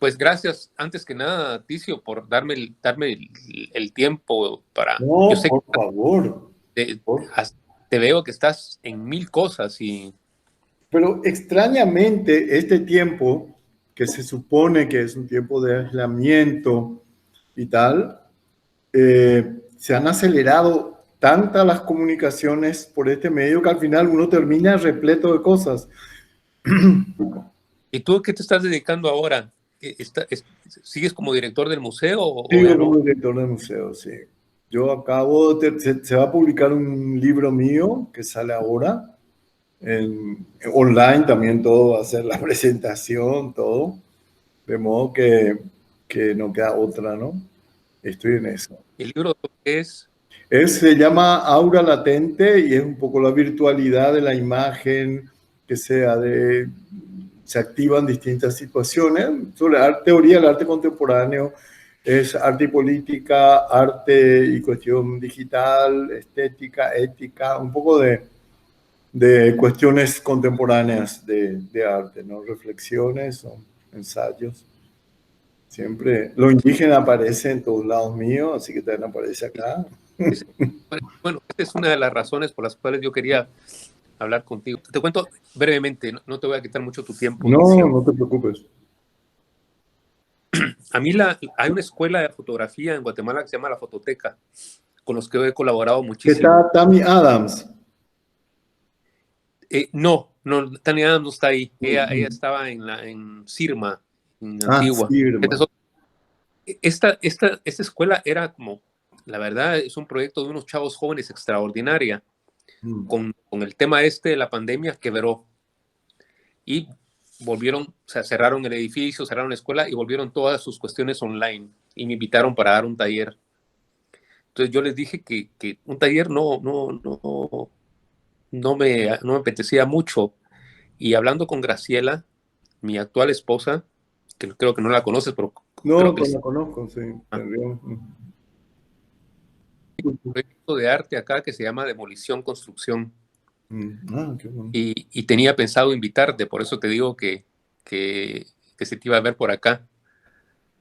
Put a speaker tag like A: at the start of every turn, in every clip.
A: Pues gracias, antes que nada, Ticio, por darme el tiempo para... Yo
B: No,
A: sé que
B: por favor.
A: te,
B: por-
A: te veo que estás en mil cosas y
B: Pero extrañamente, este tiempo, que se supone que es un tiempo de aislamiento y tal, se han acelerado tantas las comunicaciones por este medio que al final uno termina repleto de cosas.
A: ¿Y tú qué te estás dedicando ahora? ¿Sigues como director del museo o ya
B: Sigo como
A: no?
B: director de museo, sí. Yo acabo, se va a publicar un libro mío que sale ahora, online también todo va a ser la presentación, todo, de modo que no queda otra, ¿no? Estoy en eso.
A: El libro es,
B: Se llama Aura Latente y es un poco la virtualidad de la imagen que se activan distintas situaciones. Sobre teoría del arte contemporáneo es arte y política, arte y cuestión digital, estética, ética, un poco de cuestiones contemporáneas de arte, ¿no? Reflexiones o ensayos. Siempre lo indígena aparece en todos lados míos, así que también aparece acá.
A: es- bueno, esta es una de las razones por las cuales yo quería hablar contigo. Te cuento brevemente, no te voy a quitar mucho tu tiempo,
B: No,
A: Ticio.
B: no te preocupes.
A: A mí hay una escuela de fotografía en Guatemala que se llama La Fototeca, con los que he colaborado muchísimo.
B: Está Tammy Adams.
A: No, Tania Adams no está ahí. Ella
B: Mm.
A: estaba en Sirma, en
B: Ah,
A: Antigua.
B: sí,
A: Esta, es
B: hermano.
A: ot- esta escuela era como, la verdad, es un proyecto de unos chavos jóvenes extraordinaria.
B: Mm.
A: Con el tema de la pandemia quebró y volvieron, o sea, cerraron el edificio, cerraron la escuela y volvieron todas sus cuestiones online y me invitaron para dar un taller. Entonces yo les dije que un taller no me apetecía mucho. Y hablando con Graciela, mi actual esposa, que creo que no la conoces, pero creo
B: No,
A: que
B: pues la conozco, sí. Tendría
A: un proyecto de arte acá que se llama Demolición Construcción.
B: Ah, qué bueno.
A: Y tenía pensado invitarte, por eso te digo que, que se te iba a ver por acá.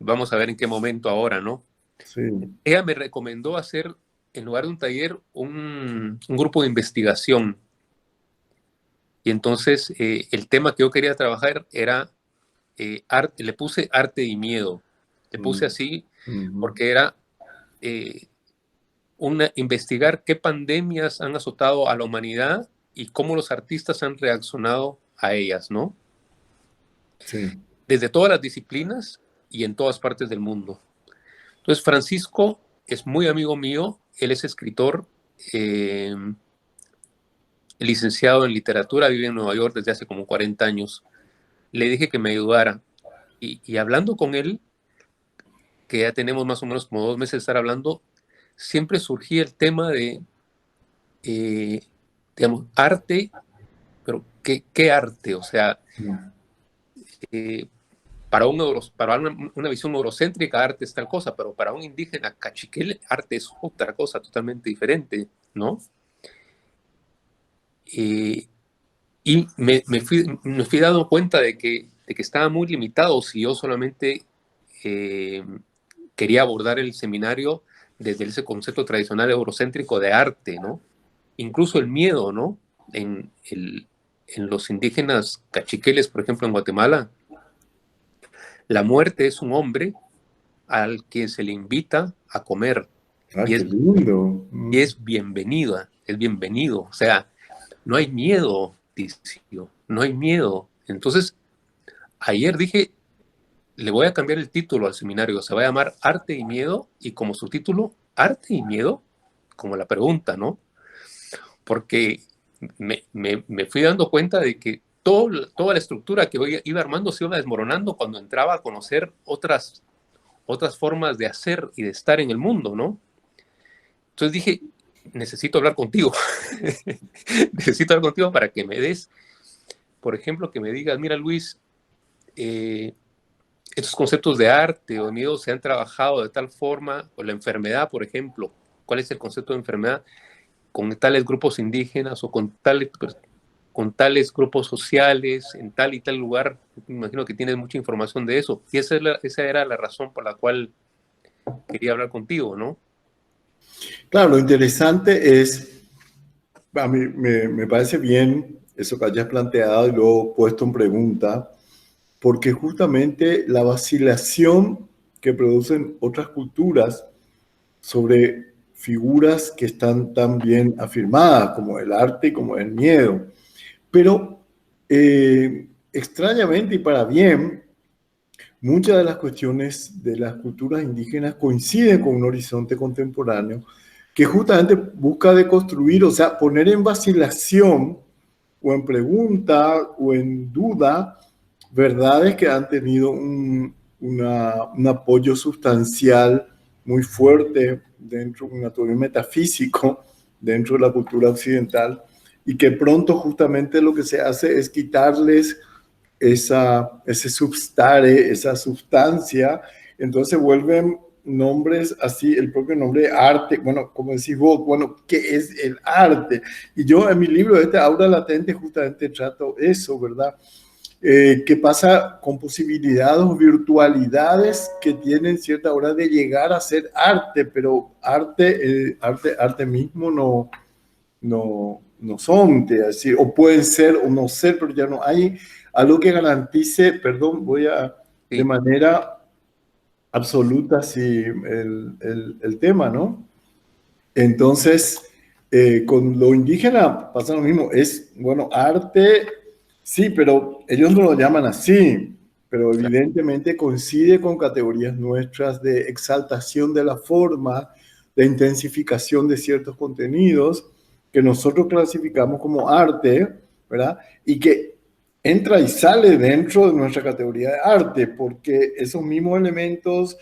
A: Vamos a ver en qué momento ahora, ¿no?
B: Sí.
A: Ella me recomendó hacer, en lugar de un taller, un grupo de investigación. Y entonces el tema que yo quería trabajar era arte, le puse arte y miedo. Le puse
B: Mm.
A: así
B: Ujú.
A: porque era eh, investigar qué pandemias han azotado a la humanidad y cómo los artistas han reaccionado a ellas, ¿no?
B: Sí.
A: Desde todas las disciplinas y en todas partes del mundo. Entonces, Francisco es muy amigo mío, él es escritor, eh, licenciado en literatura, vive en Nueva York desde hace como 40 años. Le dije que me ayudara y hablando con él, que ya tenemos más o menos como 2 meses de estar hablando, siempre surgía el tema de, eh, digamos, arte, pero ¿qué arte? O sea,
B: Mm.
A: eh, para una visión eurocéntrica, arte es tal cosa, pero para un indígena cachiquel, arte es otra cosa totalmente diferente, ¿no? Eh, y me fui dando cuenta de que estaba muy limitado si yo solamente eh, quería abordar el seminario desde ese concepto tradicional eurocéntrico de arte, ¿no? Incluso el miedo, ¿no? En los indígenas cachiqueles, por ejemplo, en Guatemala, la muerte es un hombre al que se le invita a comer
B: Ah,
A: y
B: qué
A: es,
B: lindo.
A: y es bienvenida, es bienvenido. O sea, no hay miedo, Ticio, no hay miedo. Entonces, ayer dije, le voy a cambiar el título al seminario, se va a llamar Arte y Miedo y como subtítulo, Arte y Miedo, como la pregunta, ¿no? Porque me fui dando cuenta de que toda la estructura que iba armando se iba desmoronando cuando entraba a conocer otras formas de hacer y de estar en el mundo, ¿no? Entonces dije, necesito hablar contigo. Necesito hablar contigo para que me des, por ejemplo, que me digas, mira Luis, eh, estos conceptos de arte o de miedo se han trabajado de tal forma, o la enfermedad, por ejemplo, ¿cuál es el concepto de enfermedad con tales grupos indígenas o con tales con tales grupos sociales, en tal y tal lugar. Me imagino que tienes mucha información de eso. Y esa era la razón por la cual quería hablar contigo, ¿no?
B: Claro, lo interesante es, a mí me parece bien eso que hayas planteado y luego puesto en pregunta, porque justamente la vacilación que producen otras culturas sobre figuras que están tan bien afirmadas como el arte y como el miedo. Pero extrañamente y para bien, muchas de las cuestiones de las culturas indígenas coinciden con un horizonte contemporáneo que justamente busca deconstruir, o sea, poner en vacilación o en pregunta o en duda verdades que han tenido un apoyo sustancial muy fuerte dentro de un apoyo metafísico dentro de la cultura occidental y que pronto justamente lo que se hace es quitarles ese substare, esa sustancia, entonces vuelven nombres así, el propio nombre de arte, bueno, como decís vos, bueno, ¿qué es el arte? Y yo en mi libro, Aura Latente, justamente trato eso, ¿verdad? ¿Qué pasa con posibilidades o virtualidades que tienen cierta hora de llegar a ser arte, pero arte mismo no son, te decir, o pueden ser o no ser, pero ya no hay algo que garantice, perdón, de
A: Sí.
B: manera absoluta, sí, el tema, ¿no? Entonces, con lo indígena pasa lo mismo, es, bueno, arte, sí, pero ellos no lo llaman así, pero
A: Claro.
B: evidentemente coincide con categorías nuestras de exaltación de la forma, de intensificación de ciertos contenidos que nosotros clasificamos como arte, ¿verdad? Y que entra y sale dentro de nuestra categoría de arte, porque esos mismos elementos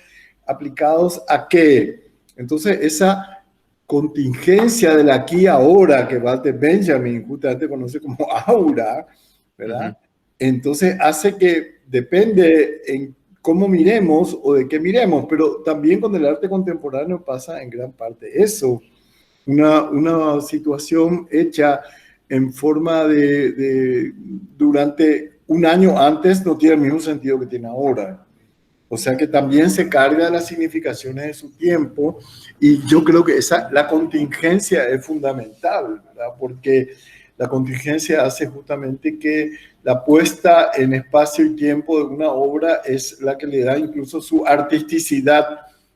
B: aplicados a qué. Entonces, esa contingencia del aquí y ahora que Walter Benjamin justamente conoce como aura, ¿verdad?
A: Ujú.
B: Entonces hace que depende en cómo miremos o de qué miremos, pero también con el arte contemporáneo pasa en gran parte eso, una situación hecha en forma durante un año antes no tiene el mismo sentido que tiene ahora. O sea que también se carga de las significaciones de su tiempo y yo creo que la contingencia es fundamental, ¿verdad? Porque la contingencia hace justamente que la puesta en espacio y tiempo de una obra es la que le da incluso su artisticidad.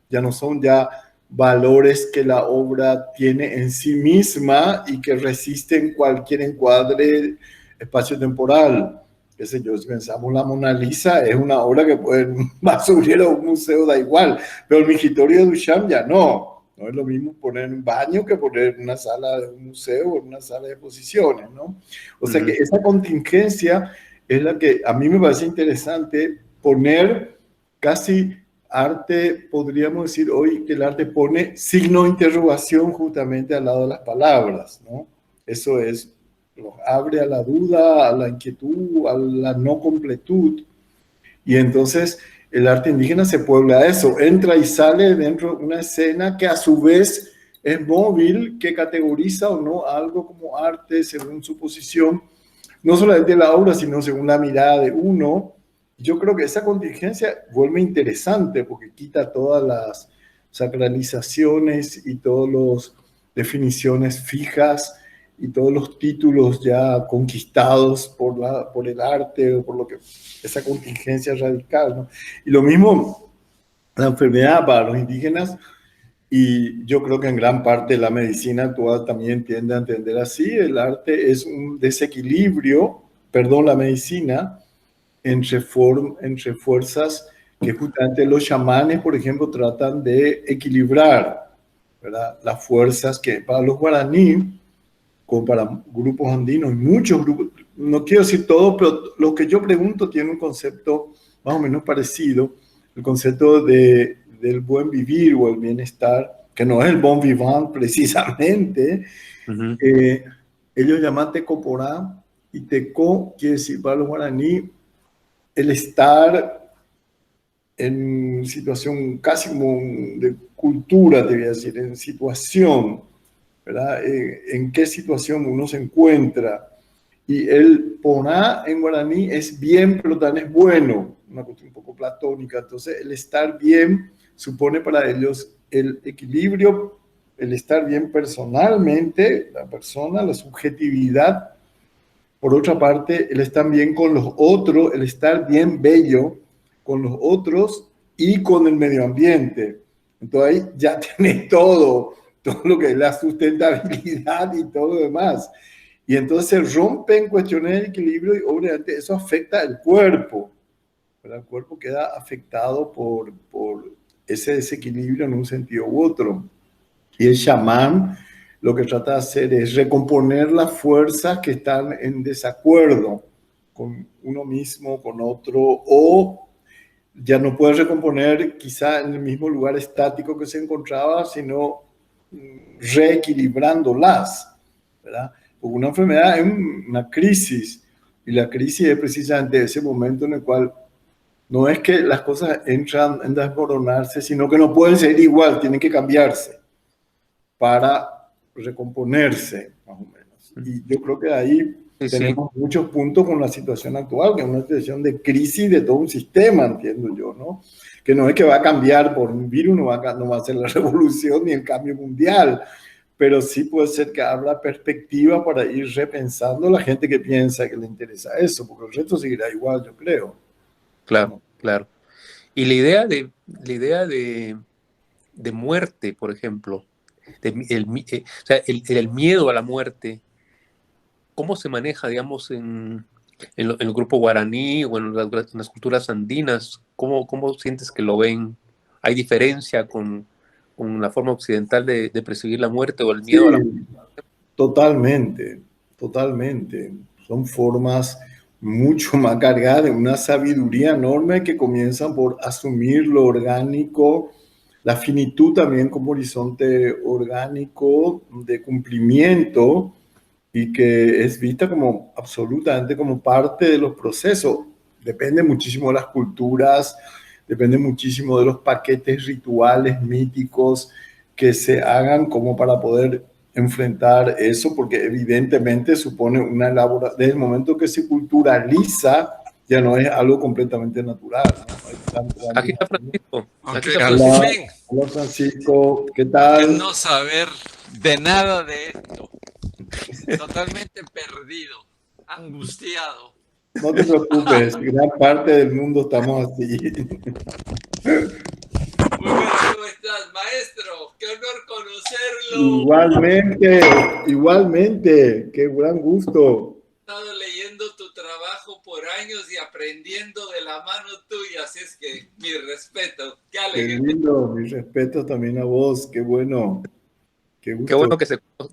B: Ya no son ya valores que la obra tiene en sí misma y que resisten cualquier encuadre espacio-temporal. Qué sé yo, si pensamos la Mona Lisa, es una obra que puede en un basurero o un museo, da igual, pero el Mingitorio de Duchamp ya no. No es lo mismo poner en un baño que poner en una sala de un museo o en una sala de exposiciones, ¿no? O sea que
A: Ujú.
B: esa contingencia es la que a mí me parece interesante poner casi arte, podríamos decir hoy que el arte pone signo de interrogación justamente al lado de las palabras, ¿no? Eso es, los abre a la duda, a la inquietud, a la no completud. Y entonces el arte indígena se puebla a eso, entra y sale dentro de una escena que a su vez es móvil, que categoriza o no algo como arte según su posición, no solamente la obra, sino según la mirada de uno. Yo creo que esa contingencia vuelve interesante porque quita todas las sacralizaciones y todas las definiciones fijas y todos los títulos ya conquistados por el arte o por lo que esa contingencia radical, ¿no? Y lo mismo la enfermedad para los indígenas, y yo creo que en gran parte la medicina actual también tiende a entender así, el arte es un desequilibrio, perdón, la medicina, entre fuerzas que justamente los chamanes, por ejemplo, tratan de equilibrar, ¿verdad? Las fuerzas que para los guaraní, como para grupos andinos, muchos grupos, no quiero decir todo, pero lo que yo pregunto tiene un concepto más o menos parecido, el concepto del buen vivir o el bienestar, que no es el bon vivant precisamente.
A: Ujú.
B: eh, Ellos llaman tecoporá y teco quiere decir para los guaraní el estar en situación casi como de cultura, te voy a decir, en situación, ¿verdad? En qué situación uno se encuentra. Y el poná en guaraní es bien, pero también es bueno, una cuestión un poco platónica. Entonces, el estar bien supone para ellos el equilibrio, el estar bien personalmente, la persona, la subjetividad. Por otra parte, el estar bien con los otros, el estar bien bello con los otros y con el medio ambiente. Entonces ahí ya tenés todo lo que es la sustentabilidad y todo lo demás. Y entonces se rompen cuestiones de equilibrio y obviamente eso afecta al cuerpo. ¿Verdad? El cuerpo queda afectado por ese desequilibrio en un sentido u otro. Y el chamán lo que trata de hacer es recomponer las fuerzas que están en desacuerdo con uno mismo, con otro, o ya no puede recomponer quizá en el mismo lugar estático que se encontraba, sino reequilibrándolas, ¿verdad? Porque una enfermedad es una crisis, y la crisis es precisamente ese momento en el cual no es que las cosas entran en desmoronarse, sino que no pueden ser igual, tienen que cambiarse para recomponerse, más o menos. Y yo creo que ahí
A: Sí, sí,
B: tenemos muchos puntos con la situación actual, que es una situación de crisis de todo un sistema, entiendo yo, ¿no? Que no es que va a cambiar por un virus, no va a ser la revolución ni el cambio mundial, pero sí puede ser que abra perspectiva para ir repensando a la gente que piensa que le interesa eso, porque el resto seguirá igual, yo creo.
A: claro,
B: ¿No?
A: claro. Y de muerte, por ejemplo, o sea, el miedo a la muerte, ¿cómo se maneja, digamos, en el grupo guaraní o en las culturas andinas? ¿Cómo sientes que lo ven? ¿Hay diferencia con la forma occidental de percibir la muerte o el miedo a la muerte?
B: Sí, totalmente, totalmente. Son formas mucho más cargadas de una sabiduría enorme que comienzan por asumir lo orgánico, la finitud también como horizonte orgánico de cumplimiento y que es vista como absolutamente como parte de los procesos. Depende muchísimo de las culturas, depende muchísimo de los paquetes rituales míticos que se hagan como para poder enfrentar eso, porque evidentemente supone una elaboración, desde el momento que se culturaliza, ya no es algo completamente natural, ¿no? Hay
A: Aquí está Francisco,
C: Ok,
A: aquí está
C: al
B: Hola,
A: Francisco.
C: fin,
B: hola Francisco, ¿qué
C: de
B: tal?
C: no saber de nada de esto, totalmente perdido, angustiado.
B: No te preocupes, gran parte del mundo estamos así.
C: Muy buenas, ¿cómo estás, maestro? Qué honor conocerlo.
B: Igualmente, igualmente, qué gran gusto.
C: He estado leyendo tu trabajo por años y aprendiendo de la mano tuya, así es que mi respeto, qué
B: Qué
C: alegría.
B: lindo, mi respeto también a vos, qué bueno, qué
A: Qué
B: gusto.
A: bueno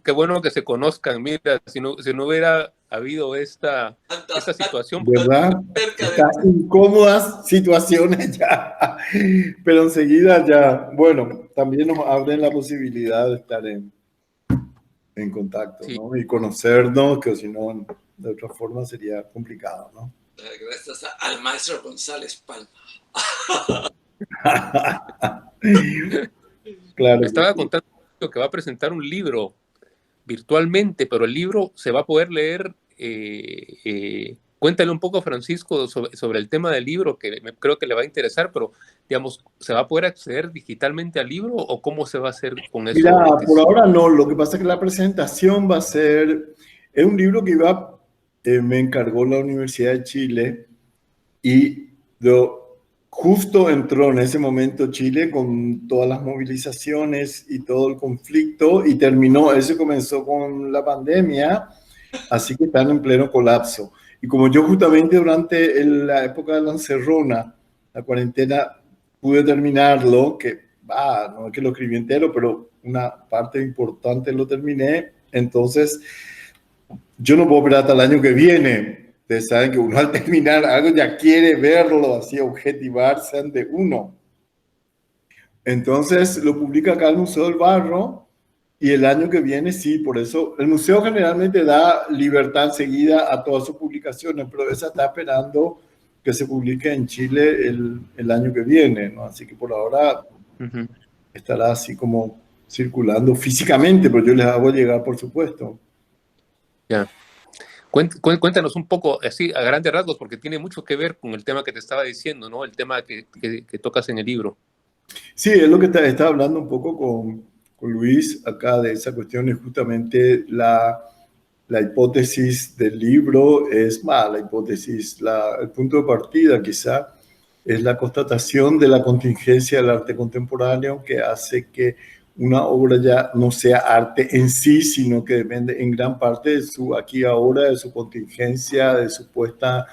A: qué bueno que se conozcan. Mira, si no hubiera habido
C: Tantas
A: esta situación,
B: ¿Verdad?
C: cerca de
B: Estas incómodas situaciones ya, pero enseguida ya, bueno, también nos abren la posibilidad de estar en contacto,
A: sí,
B: ¿no? Y conocernos, que si no, de otra forma sería complicado, ¿no?
C: gracias al maestro González Palma.
B: Claro
A: me
B: que
A: estaba
B: sí.
A: contando que va a presentar un libro virtualmente, pero el libro se va a poder leer. Cuéntale un poco, Francisco, sobre el tema del libro, que creo que le va a interesar, pero digamos, ¿se va a poder acceder digitalmente al libro o cómo se va a hacer con
B: Mira,
A: eso?
B: por ahora no, lo que pasa es que la presentación va a ser, es un libro que me encargó la Universidad de Chile y justo entró en ese momento Chile con todas las movilizaciones y todo el conflicto y terminó, eso comenzó con la pandemia, así que están en pleno colapso. Y como yo justamente durante la época de la encerrona, la cuarentena, pude terminarlo, que no es que lo escribí entero, pero una parte importante lo terminé, entonces yo no puedo esperar hasta el año que viene. Ustedes saben que uno al terminar algo ya quiere verlo, así objetivarse ante uno. Entonces lo publica acá el Museo del Barro y el año que viene sí, por eso el museo generalmente da libertad enseguida a todas sus publicaciones, pero esa está esperando que se publique en Chile el año que viene, ¿no? Así que por ahora
A: Ujú.
B: estará así como circulando físicamente, pero yo les hago llegar, por supuesto.
A: Ya. Cuéntanos un poco, así, a grandes rasgos, porque tiene mucho que ver con el tema que te estaba diciendo, ¿no? El tema que tocas en el libro.
B: Sí, es lo que estaba hablando un poco con Luis acá de esa cuestión, es justamente la hipótesis del libro, es más, la hipótesis, el punto de partida quizá, es la constatación de la contingencia del arte contemporáneo que hace que una obra ya no sea arte en sí, sino que depende en gran parte de su aquí y ahora, de su contingencia, de su puesta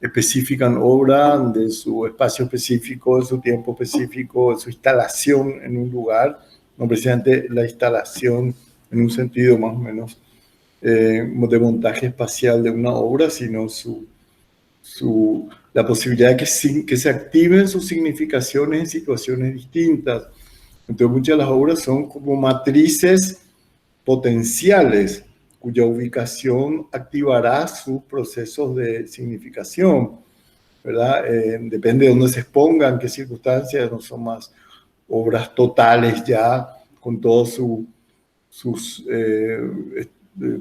B: específica en obra, de su espacio específico, de su tiempo específico, de su instalación en un lugar, no precisamente la instalación en un sentido más o menos de montaje espacial de una obra, sino la posibilidad de que se activen sus significaciones en situaciones distintas. Entonces muchas de las obras son como matrices potenciales cuya ubicación activará sus procesos de significación, ¿verdad? Depende de dónde se expongan, qué circunstancias, no son más obras totales ya con todas sus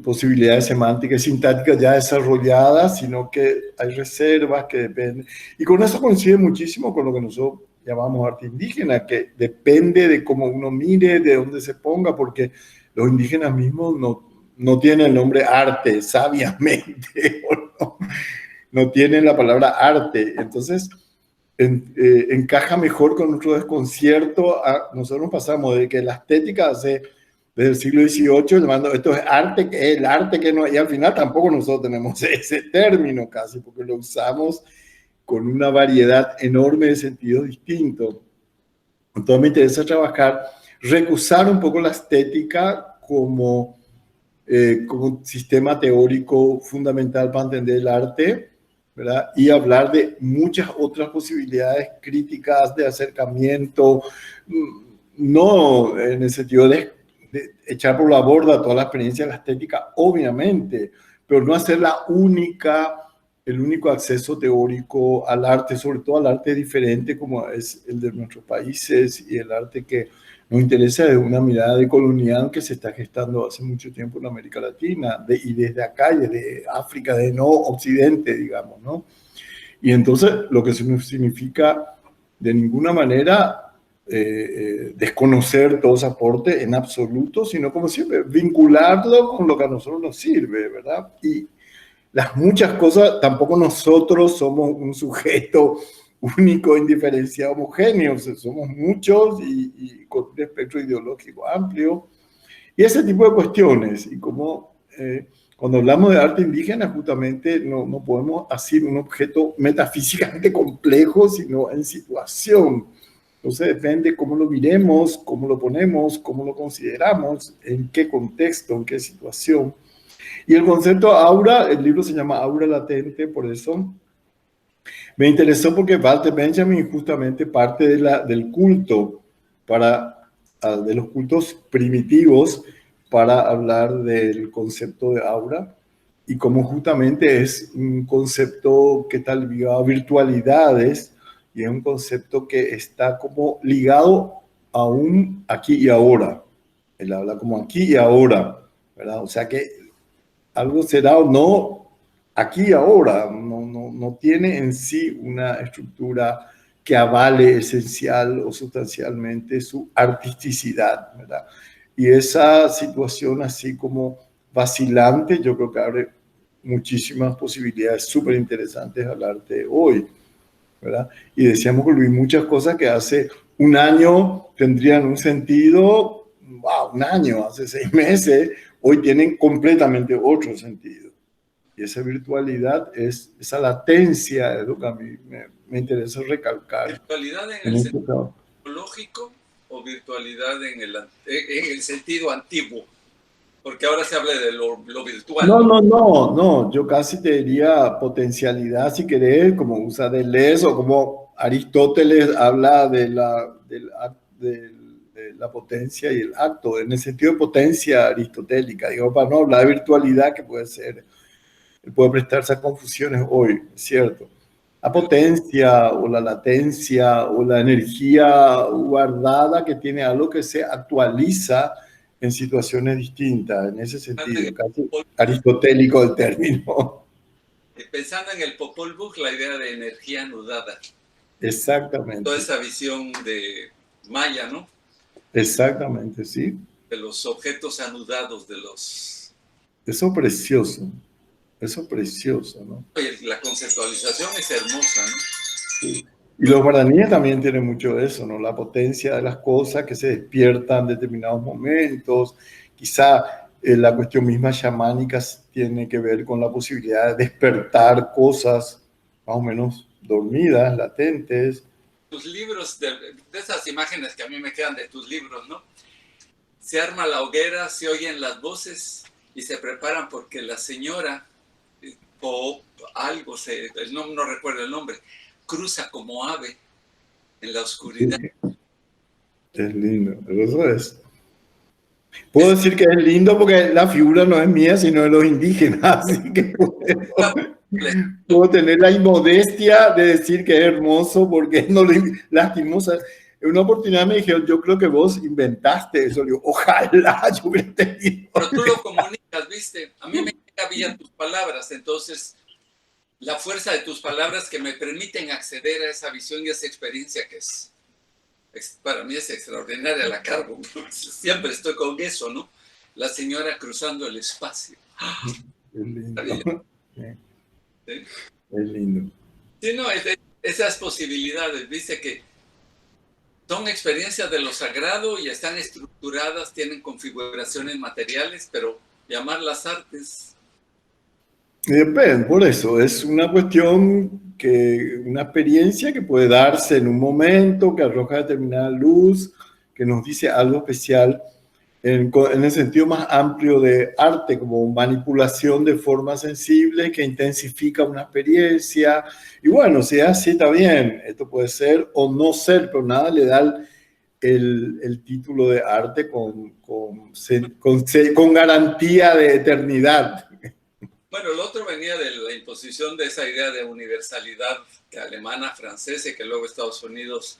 B: posibilidades semánticas y sintácticas ya desarrolladas, sino que hay reservas que dependen. Y con eso coincide muchísimo con lo que nosotros llamamos arte indígena, que depende de cómo uno mire, de dónde se ponga, porque los indígenas mismos no tienen el nombre arte, sabiamente, no tienen la palabra arte. Entonces, encaja mejor con nuestro desconcierto. Nosotros pasamos de que la estética desde el siglo XVIII, llamando esto es arte, que el arte que no, y al final tampoco nosotros tenemos ese término casi, porque lo usamos con una variedad enorme de sentidos distintos. Entonces me interesa trabajar, recusar un poco la estética como un sistema teórico fundamental para entender el arte, ¿verdad? Y hablar de muchas otras posibilidades críticas de acercamiento, no en el sentido de echar por la borda toda la experiencia de la estética, obviamente, pero no hacer el único acceso teórico al arte, sobre todo al arte diferente como es el de nuestros países y el arte que nos interesa de una mirada de colonial que se está gestando hace mucho tiempo en América Latina y desde acá, y desde África, de no Occidente, digamos, ¿no? Y entonces lo que significa de ninguna manera desconocer todo ese aporte en absoluto, sino como siempre, vincularlo con lo que a nosotros nos sirve, ¿verdad? Y las muchas cosas, tampoco nosotros somos un sujeto único, indiferenciado, homogéneo, somos muchos y con un espectro ideológico amplio, y ese tipo de cuestiones, y como cuando hablamos de arte indígena, justamente no podemos hacer un objeto metafísicamente complejo, sino en situación. Entonces depende cómo lo miremos, cómo lo ponemos, cómo lo consideramos, en qué contexto, en qué situación. Y el concepto aura, el libro se llama Aura Latente, por eso me interesó porque Walter Benjamin justamente parte del culto, de los cultos primitivos para hablar del concepto de aura y cómo justamente es un concepto que está ligado a virtualidades y es un concepto que está como ligado a un aquí y ahora. Él habla como aquí y ahora, ¿verdad? O sea que algo será o no aquí y ahora, no tiene en sí una estructura que avale esencial o sustancialmente su artisticidad, ¿verdad? Y esa situación así como vacilante, yo creo que abre muchísimas posibilidades súper interesantes al arte hoy, ¿verdad? Y decíamos con Luis muchas cosas que hace un año tendrían un sentido, wow, un año, hace 6 meses, hoy tienen completamente otro sentido. Y esa virtualidad, esa latencia es lo que a mí me interesa recalcar.
C: ¿Virtualidad en el sentido lógico o virtualidad en el sentido antiguo? Porque ahora se habla de lo virtual.
B: No, yo casi te diría potencialidad, si querés, como usa Deleuze o como Aristóteles habla de la potencia y el acto, en el sentido de potencia aristotélica, digamos, para no hablar de virtualidad que puede prestarse a confusiones hoy, ¿cierto? La potencia o la latencia o la energía guardada que tiene algo que se actualiza en situaciones distintas, en ese sentido, casi aristotélico el término.
C: Pensando en el Popol Vuh, la idea de energía anudada.
B: Exactamente.
C: Toda esa visión de Maya, ¿no?
B: Exactamente, sí.
C: De los objetos anudados, de los...
B: Eso es precioso, ¿no?
C: Y la conceptualización es hermosa, ¿no?
B: Sí. Y los guaraníes también tienen mucho de eso, ¿no? La potencia de las cosas que se despiertan en determinados momentos. Quizá la cuestión misma chamánica tiene que ver con la posibilidad de despertar cosas más o menos dormidas, latentes.
C: Tus libros, de esas imágenes que a mí me quedan de tus libros, ¿no? Se arma la hoguera, se oyen las voces y se preparan porque la señora, o algo, no recuerdo el nombre, cruza como ave en la oscuridad.
B: Sí. Es lindo, pero eso es. Puedo decir que es lindo porque la figura no es mía, sino de los indígenas, así que puedo tener la inmodestia de decir que es hermoso porque no lo lastimosa. En una oportunidad me dijeron, yo creo que vos inventaste eso. Digo, ojalá yo hubiera tenido.
C: Pero tú lo comunicas, ¿viste? A mí me llega vía tus palabras, entonces la fuerza de tus palabras que me permiten acceder a esa visión y a esa experiencia que para mí es extraordinaria, la cargo. Siempre estoy con eso, ¿no? La señora cruzando el espacio.
B: Es lindo.
C: ¿Sí?
B: Es lindo.
C: Sí, no, esas posibilidades, dice que son experiencias de lo sagrado y están estructuradas, tienen configuraciones materiales, pero llamarlas artes.
B: Depende, por eso, es una cuestión una experiencia que puede darse en un momento, que arroja determinada luz, que nos dice algo especial, en el sentido más amplio de arte, como manipulación de formas sensibles que intensifica una experiencia. Y bueno, si es así, está bien, esto puede ser o no ser, pero nada le da el título de arte con garantía de eternidad.
C: Bueno, el otro venía de la imposición de esa idea de universalidad alemana, francesa, y que luego Estados Unidos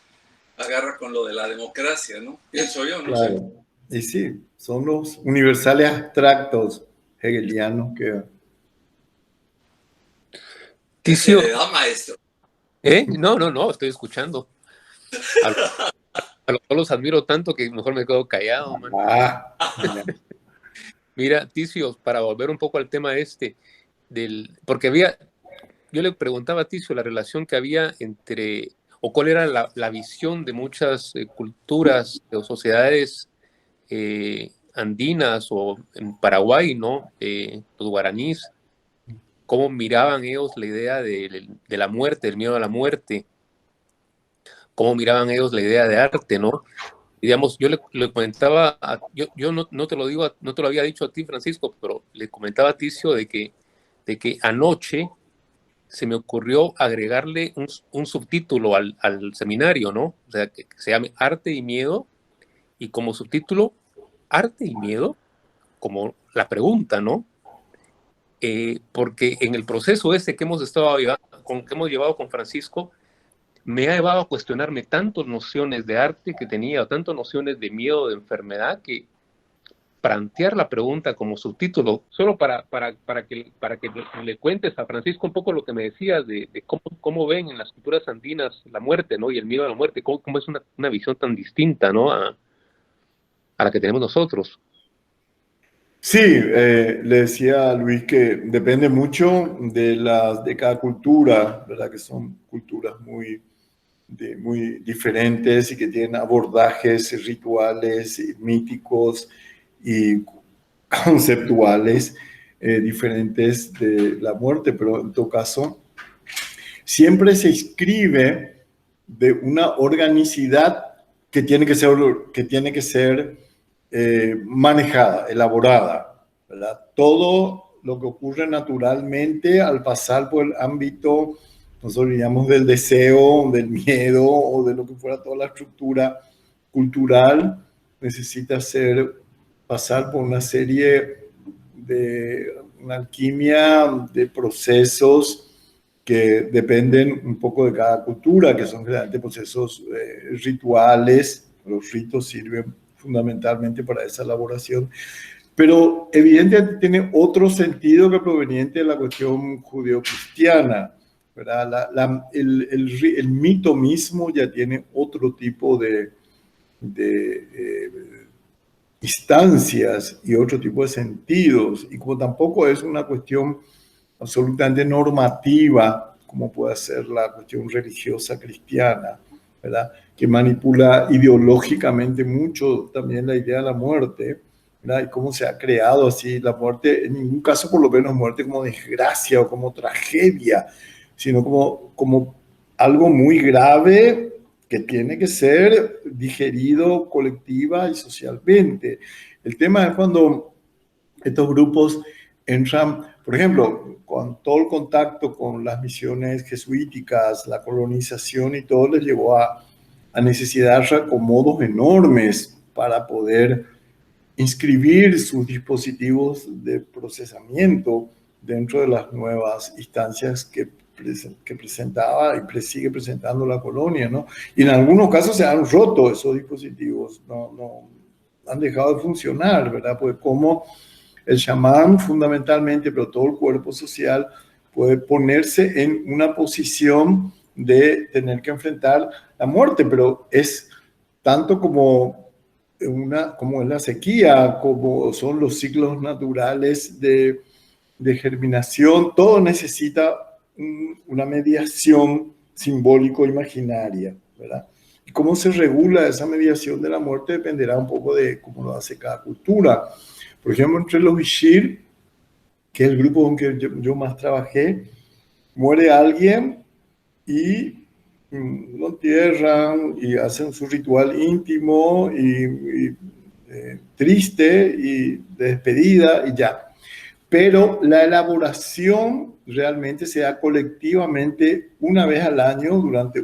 C: agarra con lo de la democracia, ¿no? Pienso yo, no
B: claro.
C: sé.
B: Y sí, son los universales abstractos hegelianos que...
A: Ticio.
C: ¿Qué le da, maestro?
A: No, estoy escuchando. A los admiro tanto que mejor me quedo callado, man. Mira, Ticio, para volver un poco al tema porque yo le preguntaba a Ticio la relación que había o cuál era la visión de muchas culturas o sociedades andinas o en Paraguay, ¿no? Los guaraníes, cómo miraban ellos la idea de la muerte, el miedo a la muerte, cómo miraban ellos la idea de arte, ¿no? Y digamos, yo le comentaba, yo no te lo digo, no te lo había dicho a ti, Francisco, pero le comentaba a Ticio de que anoche se me ocurrió agregarle un subtítulo al seminario, ¿no? O sea, que se llame Arte y Miedo, y como subtítulo, Arte y Miedo, como la pregunta, ¿no? Porque en el proceso que hemos llevado con Francisco, me ha llevado a cuestionarme tantas nociones de arte que tenía, tantas nociones de miedo, de enfermedad, que plantear la pregunta como subtítulo, solo para que le cuentes a Francisco un poco lo que me decías de cómo ven en las culturas andinas la muerte, ¿no? Y el miedo a la muerte, cómo es una visión tan distinta, ¿no? A la que tenemos nosotros.
B: Sí, le decía a Luis que depende mucho de cada cultura, ¿verdad? Que son culturas muy diferentes y que tienen abordajes rituales, míticos y conceptuales diferentes de la muerte, pero en todo caso siempre se inscribe de una organicidad que tiene que ser manejada, elaborada, ¿verdad? Todo lo que ocurre naturalmente al pasar por el ámbito, nosotros diríamos, del deseo, del miedo o de lo que fuera toda la estructura cultural, necesita pasar por una serie de una alquimia de procesos que dependen un poco de cada cultura, que son generalmente procesos rituales. Los ritos sirven fundamentalmente para esa elaboración. Pero evidentemente tiene otro sentido que proveniente de la cuestión judeocristiana, ¿verdad? El mito mismo ya tiene otro tipo de instancias y otro tipo de sentidos, y como tampoco es una cuestión absolutamente normativa, como puede ser la cuestión religiosa cristiana, ¿verdad? Que manipula ideológicamente mucho también la idea de la muerte, ¿verdad? Y cómo se ha creado así la muerte, en ningún caso por lo menos muerte como desgracia o como tragedia, sino como algo muy grave que tiene que ser digerido colectiva y socialmente. El tema es cuando estos grupos entran, por ejemplo, con todo el contacto con las misiones jesuíticas, la colonización y todo, les llevó a necesidad de reacomodos enormes para poder inscribir sus dispositivos de procesamiento dentro de las nuevas instancias que presentaba y sigue presentando la colonia, ¿no? Y en algunos casos se han roto esos dispositivos, no han dejado de funcionar, ¿verdad? Pues como el chamán fundamentalmente, pero todo el cuerpo social puede ponerse en una posición de tener que enfrentar la muerte, pero es tanto como es la sequía, como son los ciclos naturales de germinación, todo necesita una mediación simbólico-imaginaria, ¿verdad? Y cómo se regula esa mediación de la muerte dependerá un poco de cómo lo hace cada cultura. Por ejemplo, entre los Ishir, que es el grupo con que yo más trabajé, muere alguien y lo entierran y hacen su ritual íntimo y triste y de despedida y ya. Pero la elaboración realmente se da colectivamente una vez al año durante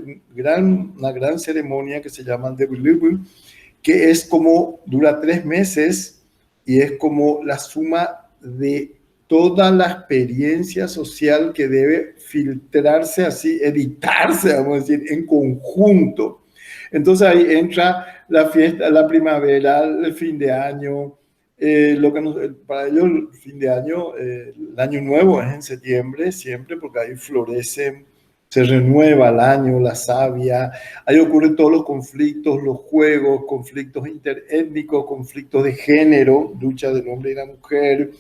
B: una gran ceremonia que se llama Devilibul, que es como, dura 3 meses y es como la suma de toda la experiencia social que debe filtrarse así, editarse, vamos a decir, en conjunto. Entonces ahí entra la fiesta, la primavera, el fin de año, para ellos el fin de año, el año nuevo es en septiembre siempre, porque ahí florecen, se renueva el año, la savia, ahí ocurren todos los conflictos, los juegos, conflictos interétnicos, conflictos de género, lucha del hombre y la mujer,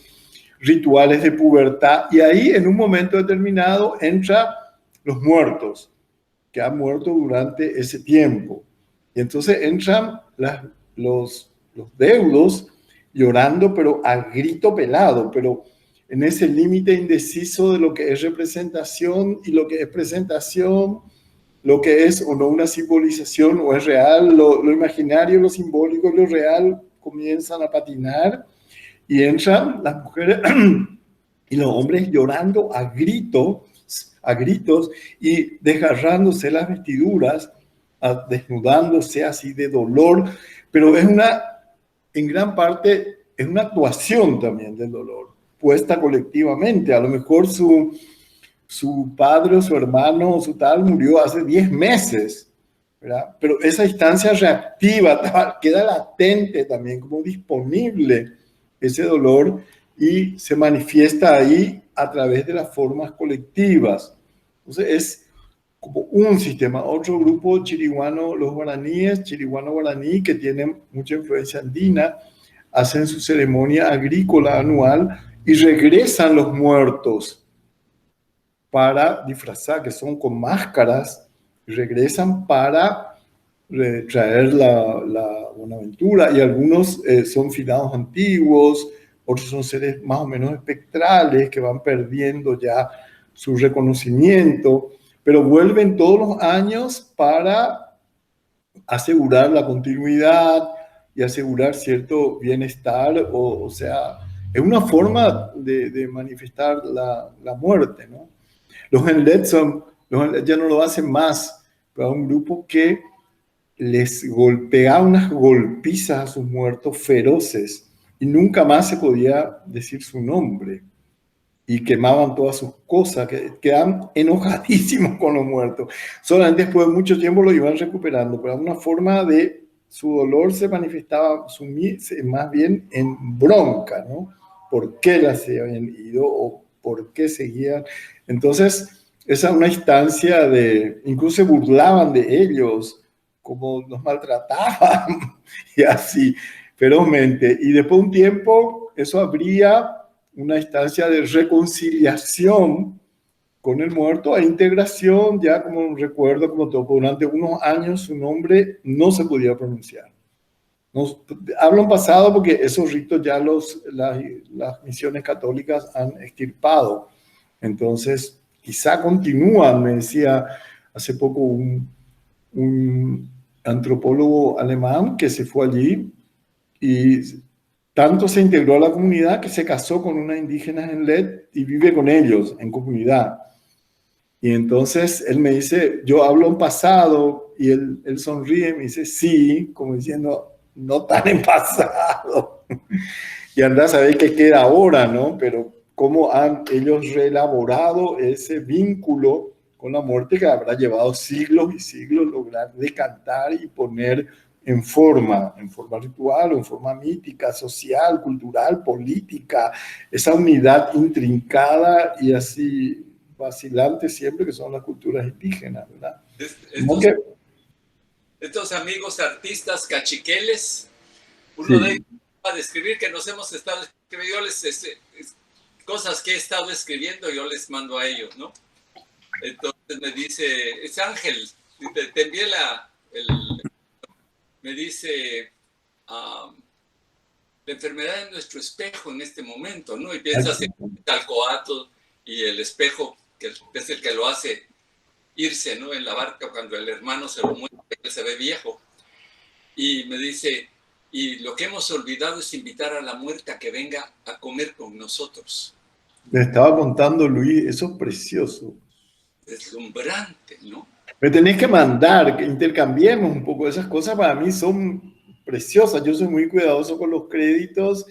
B: rituales de pubertad, y ahí en un momento determinado entran los muertos, que han muerto durante ese tiempo. Y entonces entran los deudos llorando, pero a grito pelado, pero en ese límite indeciso de lo que es representación y lo que es presentación, lo que es o no una simbolización o es real, lo imaginario, lo simbólico y lo real comienzan a patinar y entran las mujeres y los hombres llorando a gritos y desgarrándose las vestiduras, desnudándose así de dolor, pero en gran parte es una actuación también del dolor, puesta colectivamente. A lo mejor su padre o su hermano o su tal murió hace 10 meses, ¿verdad? Pero esa instancia reactiva queda latente también, como disponible ese dolor y se manifiesta ahí a través de las formas colectivas. Entonces es como un sistema. Otro grupo chiriguano, los guaraníes, chiriguano-guaraní, que tienen mucha influencia andina, hacen su ceremonia agrícola anual y regresan los muertos para disfrazar, que son con máscaras, regresan para traer la buenaventura, y algunos son finados antiguos, otros son seres más o menos espectrales que van perdiendo ya su reconocimiento, pero vuelven todos los años para asegurar la continuidad y asegurar cierto bienestar, o sea, es una forma de manifestar la muerte, ¿no? Los Enlet ya no lo hacen más, pero hay un grupo que les golpea unas golpizas a sus muertos feroces y nunca más se podía decir su nombre y quemaban todas sus cosas, que quedaban enojadísimos con los muertos. Solamente después de mucho tiempo lo iban recuperando, pero era una forma de su dolor se manifestaba más bien en bronca, ¿no? ¿Por qué las se habían ido o por qué seguían? Entonces, esa es una instancia de, incluso se burlaban de ellos, como los maltrataban y así, ferozmente. Y después de un tiempo, eso habría una instancia de reconciliación con el muerto e integración, ya como un recuerdo, como todo. Durante unos años su nombre no se podía pronunciar. No, hablo en pasado porque esos ritos ya las misiones católicas han extirpado. Entonces, quizá continúan, me decía hace poco un antropólogo alemán que se fue allí y tanto se integró a la comunidad que se casó con unas indígenas en Led y vive con ellos en comunidad. Y entonces él me dice, yo hablo en pasado, y él sonríe y me dice, sí, como diciendo, no tan en pasado. Y anda a saber qué queda ahora, ¿no? Pero cómo han ellos reelaborado ese vínculo con la muerte que habrá llevado siglos y siglos lograr decantar y poner en forma ritual o en forma mítica, social, cultural, política, esa unidad intrincada y así vacilante siempre que son las culturas indígenas, ¿verdad?
C: Estos amigos artistas cachiqueles, uno
B: Sí.
C: de ellos va a describir que nos hemos estado escribiendo, yo les, cosas que he estado escribiendo, yo les mando a ellos, ¿no? Entonces me dice, es Ángel, te envié me dice, la enfermedad es nuestro espejo en este momento, ¿no? Y piensas en Calcoatl y el espejo, que es el que lo hace irse, ¿no? En la barca cuando el hermano se lo muestra, que se ve viejo. Y me dice, y lo que hemos olvidado es invitar a la muerte a que venga a comer con nosotros.
B: Me estaba contando Luis, eso es precioso.
C: Deslumbrante, ¿no?
B: Me tenés que mandar, que intercambiemos un poco. Esas cosas para mí son preciosas. Yo soy muy cuidadoso con los créditos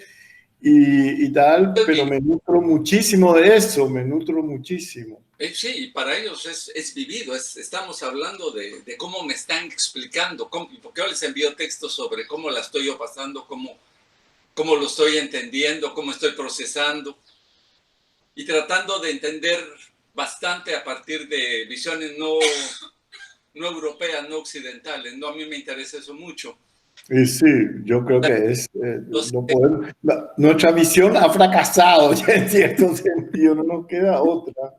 B: y tal, pero me nutro muchísimo de eso, me nutro muchísimo.
C: Sí, y para ellos es vivido, estamos hablando de cómo me están explicando, porque yo les envío textos sobre cómo la estoy yo pasando, cómo lo estoy entendiendo, cómo estoy procesando, y tratando de entender bastante a partir de visiones no europeas, no occidentales, ¿no? A mí me interesa eso mucho.
B: Y sí, yo creo que es, nuestra visión ha fracasado ya en cierto sentido, no nos queda otra.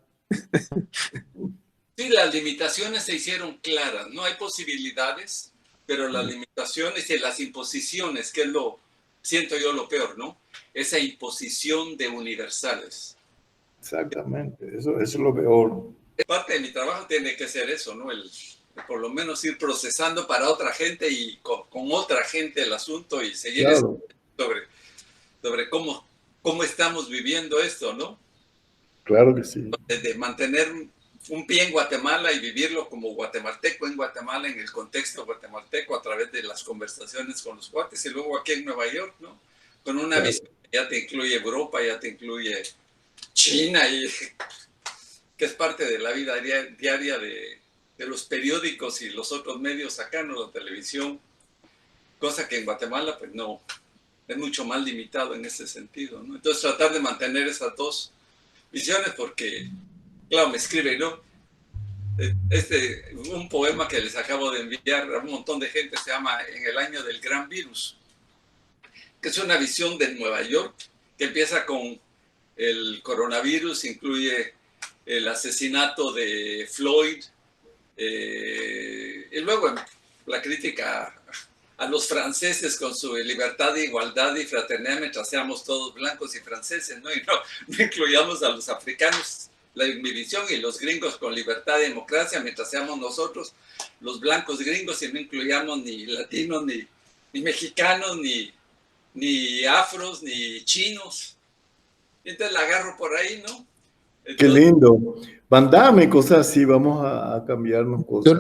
C: Sí, las limitaciones se hicieron claras, no hay posibilidades, pero las limitaciones y las imposiciones, que es siento yo lo peor, ¿no? Esa imposición de universales.
B: Exactamente, eso es lo peor.
C: Parte de mi trabajo tiene que ser eso, ¿no? Por lo menos ir procesando para otra gente y con otra gente el asunto y seguir
B: claro.
C: sobre cómo estamos viviendo esto, ¿no?
B: Claro que sí.
C: De mantener un pie en Guatemala y vivirlo como guatemalteco en Guatemala, en el contexto guatemalteco, a través de las conversaciones con los cuates, y luego aquí en Nueva York, ¿no? Con una visión que ya te incluye Europa, ya te incluye China, y que es parte de la vida diaria de los periódicos y los otros medios acá, ¿no? La televisión, cosa que en Guatemala, pues no, es mucho más limitado en ese sentido, ¿no? Entonces tratar de mantener esas dos visiones, porque, claro, me escribe, ¿no? Un poema que les acabo de enviar a un montón de gente, se llama En el año del gran virus, que es una visión de Nueva York, que empieza con el coronavirus, incluye el asesinato de Floyd, y luego la crítica a los franceses con su libertad, igualdad y fraternidad, mientras seamos todos blancos y franceses, ¿no? Y no incluyamos a los africanos, mi visión, y los gringos con libertad y democracia, mientras seamos nosotros los blancos gringos, y no incluyamos ni latinos, ni mexicanos, ni afros, ni chinos. Entonces la agarro por ahí, ¿no? Entonces,
B: qué lindo. Mandame cosas así, vamos a cambiarnos cosas.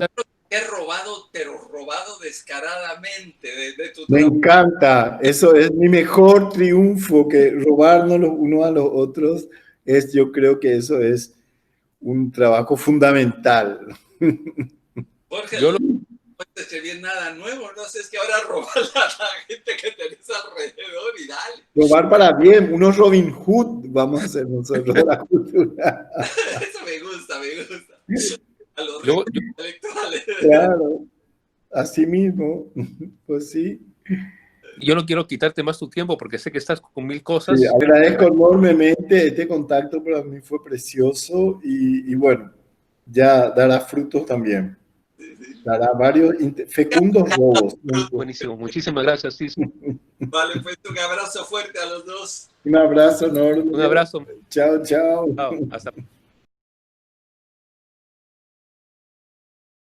C: he robado, pero robado descaradamente de tu
B: Me
C: trabajo.
B: encanta, eso es mi mejor triunfo, que robarnos los unos a los otros, yo creo que eso es un trabajo fundamental.
C: Jorge, puedes escribir nada nuevo, no sé, es que ahora robar a la gente que tenés alrededor y dale.
B: Robar para bien, unos Robin Hood vamos a hacer nosotros de la cultura.
C: Eso me gusta, me gusta. A los
A: Yo-
C: ricos intelectuales.
B: Claro, así mismo, pues sí.
A: Yo no quiero quitarte más tu tiempo porque sé que estás con mil cosas.
B: Sí, agradezco enormemente, este contacto para mí fue precioso y bueno, ya dará frutos también. Dará varios fecundos robos.
A: Buenísimo. Muchísimas gracias, Cis.
C: Vale, pues un abrazo fuerte a los dos.
B: Un abrazo enorme.
A: Un abrazo.
B: Chao, chao.
A: Chao. Hasta